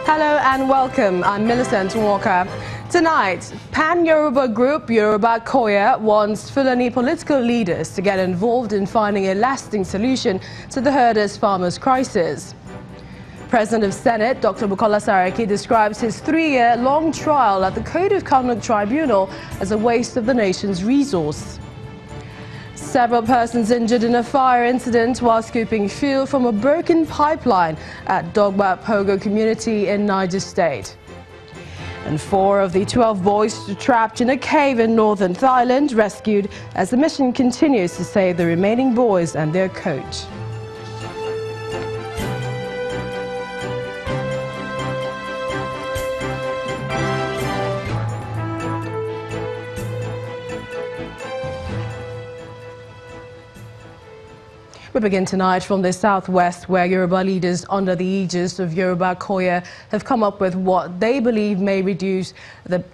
Hello and welcome. I'm Millicent Walker. Tonight, pan-Yoruba group Kwara wants Fulani political leaders to get involved in finding a lasting solution to the herders-farmers crisis. President of Senate, Dr. Bukola Saraki, describes his 3-year-long trial at the Code of Conduct Tribunal as a waste of the nation's resource. Several persons injured in a fire incident while scooping fuel from a broken pipeline at Dogba Pogo community in Niger State. And 4 of the 12 boys trapped in a cave in northern Thailand rescued as the mission continues to save the remaining boys and their coach. We begin tonight from the southwest, where Yoruba leaders under the aegis of Kwara have come up with what they believe may reduce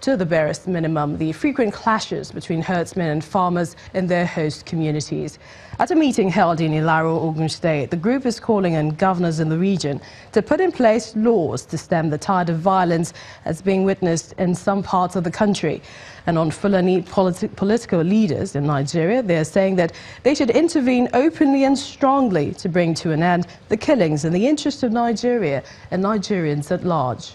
to the barest minimum the frequent clashes between herdsmen and farmers in their host communities. At a meeting held in Ilaro, Ogun State, the group is calling on governors in the region to put in place laws to stem the tide of violence as being witnessed in some parts of the country. And on Fulani political leaders in Nigeria, they are saying that they should intervene openly and strongly to bring to an end the killings in the interest of Nigeria and Nigerians at large.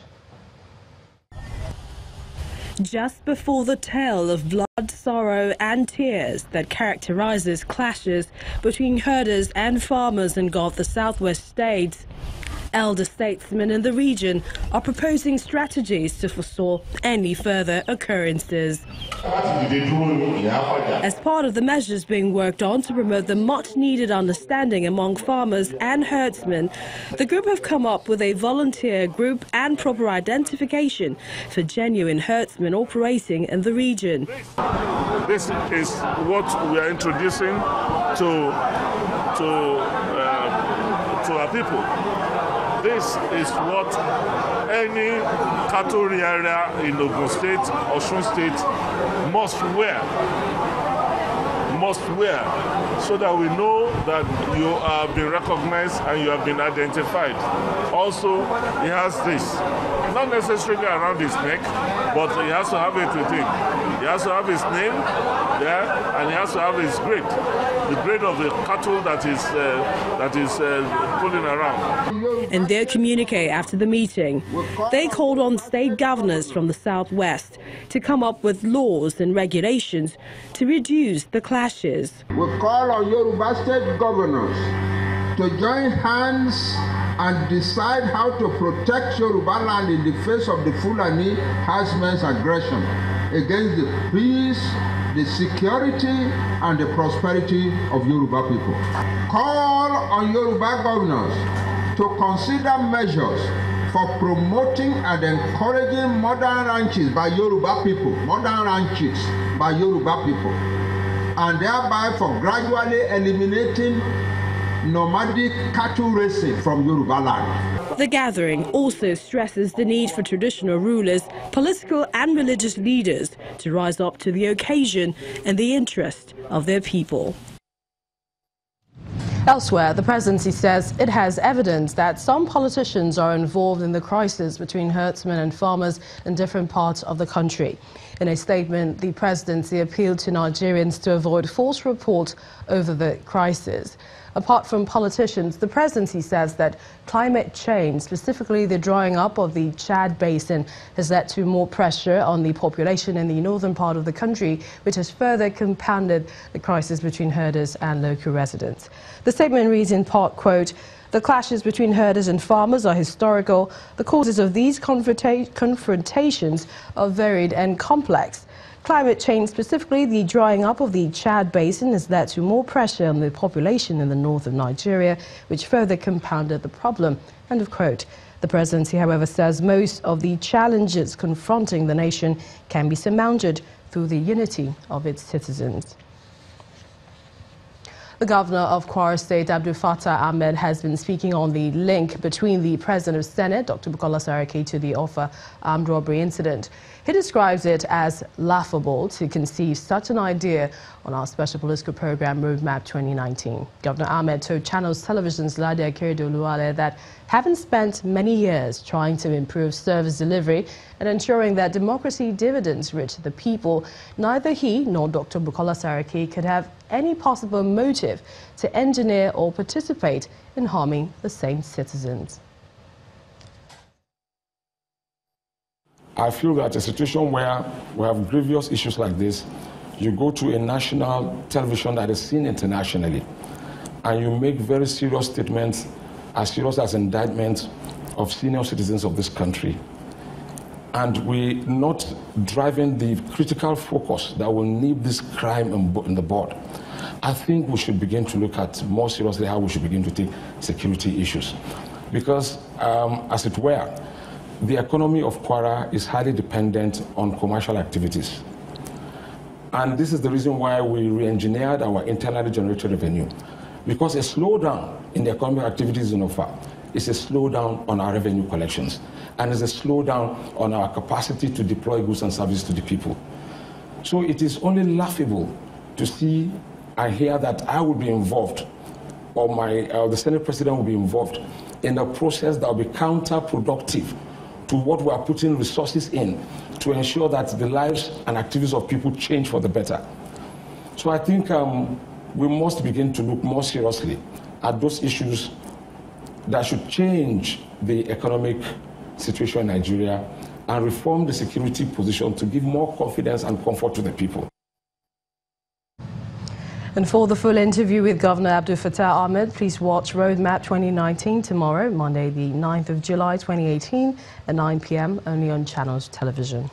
Just before the tale of blood, sorrow and tears that characterizes clashes between herders and farmers engulf the southwest states, elder statesmen in the region are proposing strategies to forestall any further occurrences. As part of the measures being worked on to promote the much-needed understanding among farmers and herdsmen, the group have come up with a volunteer group and proper identification for genuine herdsmen operating in the region. This is what we are introducing to our people. This is what any cattle area in Ogun State, Osun State must wear, so that we know that you have been recognized and you have been identified. Also, he has this, not necessarily around his neck, but he has to have it with him. He has to have his name there, and he has to have his grade, the grade of the cattle that is pulling around. In their communique after the meeting, they called on state governors from the southwest to come up with laws and regulations to reduce the clashes. We call on Yoruba state governors to join hands and decide how to protect Yoruba land in the face of the Fulani herdsmen's aggression against the peace, the security and the prosperity of Yoruba people. Call on Yoruba governors to consider measures for promoting and encouraging modern ranches by Yoruba people, and thereby for gradually eliminating nomadic cattle racing from Yoruba land. The gathering also stresses the need for traditional rulers, political and religious leaders to rise up to the occasion in the interest of their people. Elsewhere, the presidency says it has evidence that some politicians are involved in the crisis between herdsmen and farmers in different parts of the country. In a statement, the presidency appealed to Nigerians to avoid false reports over the crisis. Apart from politicians, the presidency says that climate change, specifically the drying up of the Chad Basin, has led to more pressure on the population in the northern part of the country, which has further compounded the crisis between herders and local residents. The statement reads in part, quote, "The clashes between herders and farmers are historical. The causes of these confrontations are varied and complex. Climate change, specifically the drying up of the Chad Basin, has led to more pressure on the population in the north of Nigeria, which further compounded the problem." End of quote. The presidency, however, says most of the challenges confronting the nation can be surmounted through the unity of its citizens. The governor of Kwara State, Abdul Fattah Ahmed, has been speaking on the link between the President of Senate, Dr. Bukola Saraki, to the Offa armed robbery incident. He describes it as laughable to conceive such an idea on our special political program, Roadmap 2019. Governor Ahmed told Channels Television's Ladia Keredoluwale that having spent many years trying to improve service delivery and ensuring that democracy dividends reach the people, neither he nor Dr. Bukola Saraki could have any possible motive to engineer or participate in harming the same citizens. I feel that a situation where we have grievous issues like this, you go to a national television that is seen internationally, and you make very serious statements, as serious as indictments of senior citizens of this country. And we're not driving the critical focus that will nip this crime in the bud. I think we should begin to look at more seriously how we should begin to take security issues. Because, as it were, the economy of Kwara is highly dependent on commercial activities. And this is the reason why we re-engineered our internally generated revenue. Because a slowdown in the economic activities in Offa is a slowdown on our revenue collections, and is a slowdown on our capacity to deploy goods and services to the people. So it is only laughable to see and hear that I will be involved, or the Senate President will be involved in a process that will be counterproductive to what we are putting resources in to ensure that the lives and activities of people change for the better. So I think we must begin to look more seriously at those issues that should change the economic situation in Nigeria and reform the security position to give more confidence and comfort to the people. And for the full interview with Governor Abdul Fattah Ahmed, please watch Roadmap 2019 tomorrow, Monday the 9th of July 2018 at 9 p.m. only on Channels Television.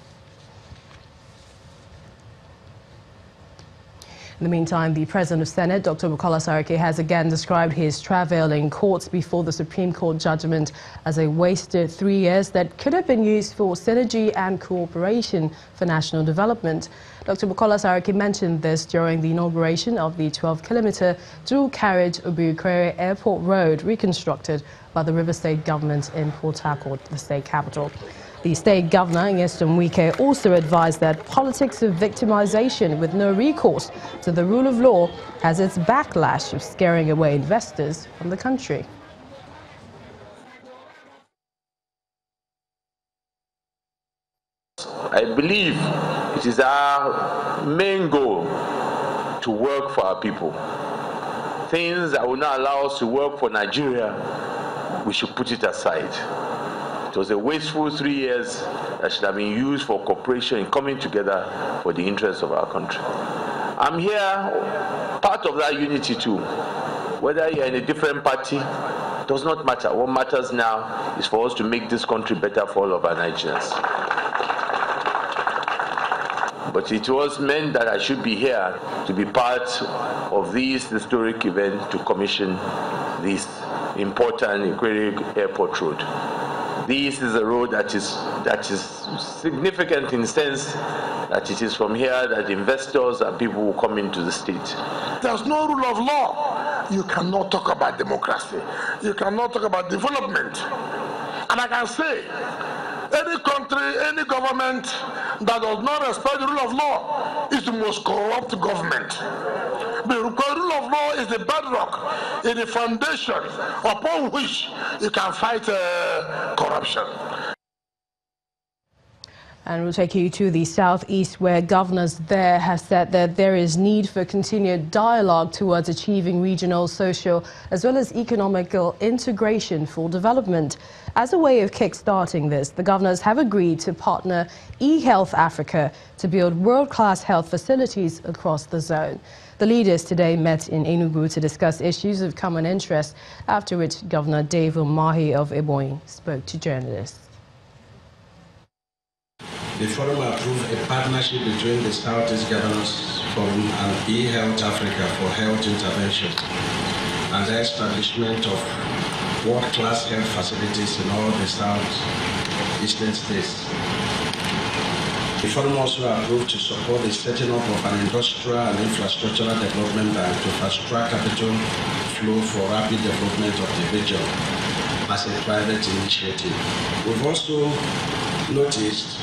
In the meantime, the President of Senate, Dr. Bukola Saraki, has again described his travail in courts before the Supreme Court judgment as a wasted 3 years that could have been used for synergy and cooperation for national development. Dr. Bukola Saraki mentioned this during the inauguration of the 12-kilometer dual-carriage Obukwere Airport Road reconstructed by the River State government in Port Harcourt, the state capital. The state governor, Nyesom Wike, also advised that politics of victimization with no recourse to the rule of law has its backlash of scaring away investors from the country. I believe it is our main goal to work for our people. Things that will not allow us to work for Nigeria, we should put it aside. It was a wasteful 3 years that should have been used for cooperation and coming together for the interests of our country. I'm here, part of that unity too. Whether you're in a different party, does not matter. What matters now is for us to make this country better for all of our Nigerians. But it was meant that I should be here to be part of this historic event to commission this important Obukwere Airport Road. This is a road that is significant in the sense that it is from here that investors and people will come into the state. There's no rule of law. You cannot talk about democracy. You cannot talk about development. And I can say, any country, any government that does not respect the rule of law is the most corrupt government. The rule of law is the bedrock, is the foundation upon which you can fight corruption. And we'll take you to the southeast, where governors there have said that there is need for continued dialogue towards achieving regional, social, as well as economical integration for development. As a way of kick-starting this, the governors have agreed to partner eHealth Africa to build world-class health facilities across the zone. The leaders today met in Enugu to discuss issues of common interest, after which Governor Dave Umahi of Ebonyi spoke to journalists. The forum approved a partnership between the Southeast Governors Forum and eHealth Africa for health intervention and the establishment of world-class health facilities in all the southeastern states. The forum also approved to support the setting up of an industrial and infrastructural development bank to fast-track capital flow for rapid development of the region as a private initiative. We've also noticed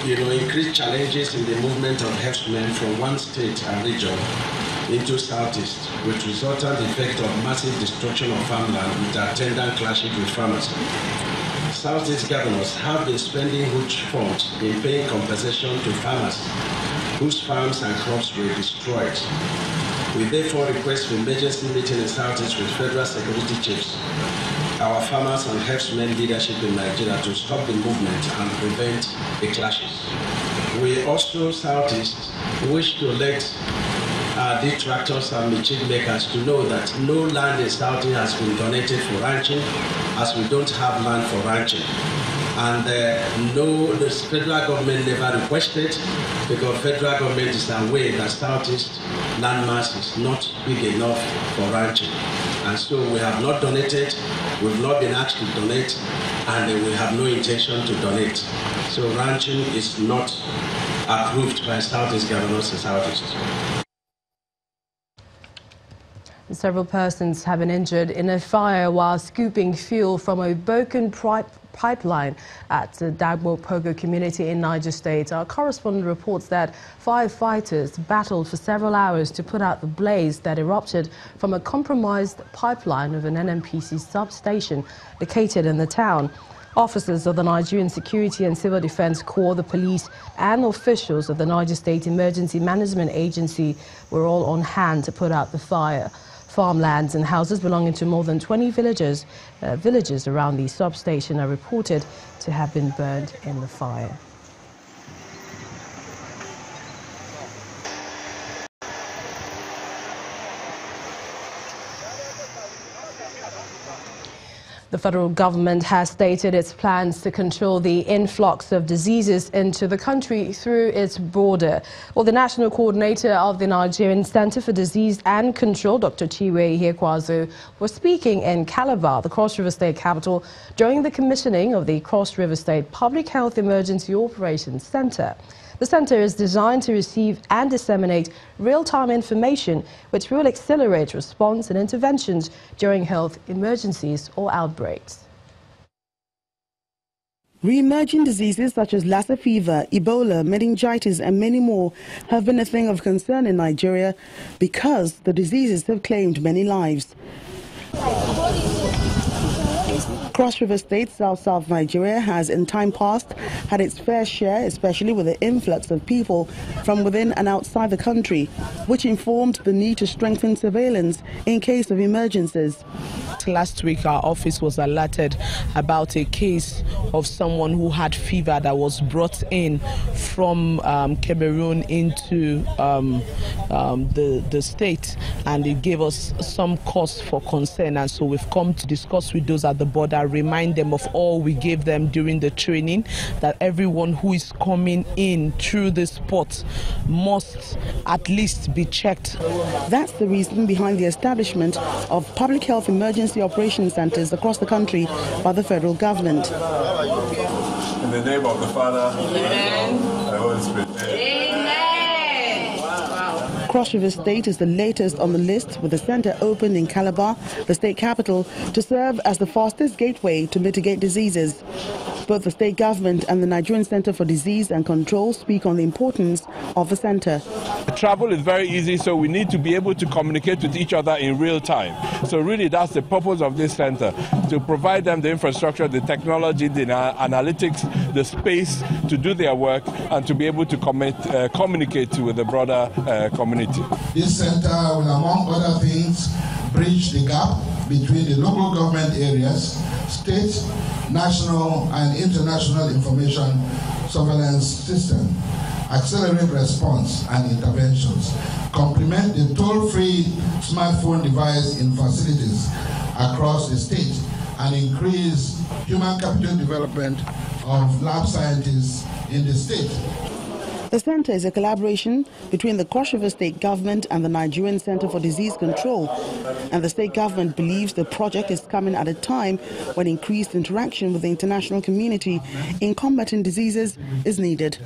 increased challenges in the movement of herdsmen from one state and region into Southeast, with resultant effect of massive destruction of farmland with attendant clashes with farmers. Southeast governors have been spending huge funds in paying compensation to farmers whose farms and crops were destroyed. We therefore request for emergency meeting in Southeast with federal security chiefs, our farmers and herdsmen leadership in Nigeria to stop the movement and prevent the clashes. We also, Southeast, wish to let detractors and machine makers to know that no land in Southeast has been donated for ranching, as we don't have land for ranching. And the federal government never requested, because federal government is aware that Southeast landmass is not big enough for ranching. And so we have not donated, we've not been asked to donate, and we have no intention to donate. So ranching is not approved by Southeast governors in Southeast. Several persons have been injured in a fire while scooping fuel from a broken pipeline at the Dagmo Pogo community in Niger State. Our correspondent reports that firefighters battled for several hours to put out the blaze that erupted from a compromised pipeline of an NNPC substation located in the town. Officers of the Nigerian Security and Civil Defense Corps, the police and officials of the Niger State Emergency Management Agency were all on hand to put out the fire. Farmlands and houses belonging to more than 20 villages around the substation are reported to have been burned in the fire. The federal government has stated its plans to control the influx of diseases into the country through its border. Well, the national coordinator of the Nigerian Center for Disease and Control, Dr. Chiwe Ihekwazu, was speaking in Calabar, the Cross River State capital, during the commissioning of the Cross River State Public Health Emergency Operations Center. The center is designed to receive and disseminate real-time information which will accelerate response and interventions during health emergencies or outbreaks. Re-emerging diseases such as Lassa fever, Ebola, meningitis and many more have been a thing of concern in Nigeria because the diseases have claimed many lives. Cross River State, South Nigeria, has in time past had its fair share, especially with the influx of people from within and outside the country, which informed the need to strengthen surveillance in case of emergencies. Last week, our office was alerted about a case of someone who had fever that was brought in from Cameroon into the state, and it gave us some cause for concern. And so we've come to discuss with those at the border, remind them of all we gave them during the training, that everyone who is coming in through this port must at least be checked. That's the reason behind the establishment of public health emergency operation centers across the country by the federal government. In the name of the Father, and the Holy Spirit. Cross River State is the latest on the list, with the center opened in Calabar, the state capital, to serve as the fastest gateway to mitigate diseases. Both the state government and the Nigerian Center for Disease and Control speak on the importance of the center. Travel is very easy, so we need to be able to communicate with each other in real time. So really that's the purpose of this center, to provide them the infrastructure, the technology, the analytics, the space to do their work and to be able to communicate with the broader community. This center will, among other things, bridge the gap between the local government areas, state, national and international information surveillance system, accelerate response and interventions, complement the toll-free smartphone device in facilities across the state, and increase human capital development of lab scientists in the state. The centre is a collaboration between the Cross River State Government and the Nigerian Centre for Disease Control, and the state government believes the project is coming at a time when increased interaction with the international community in combating diseases is needed.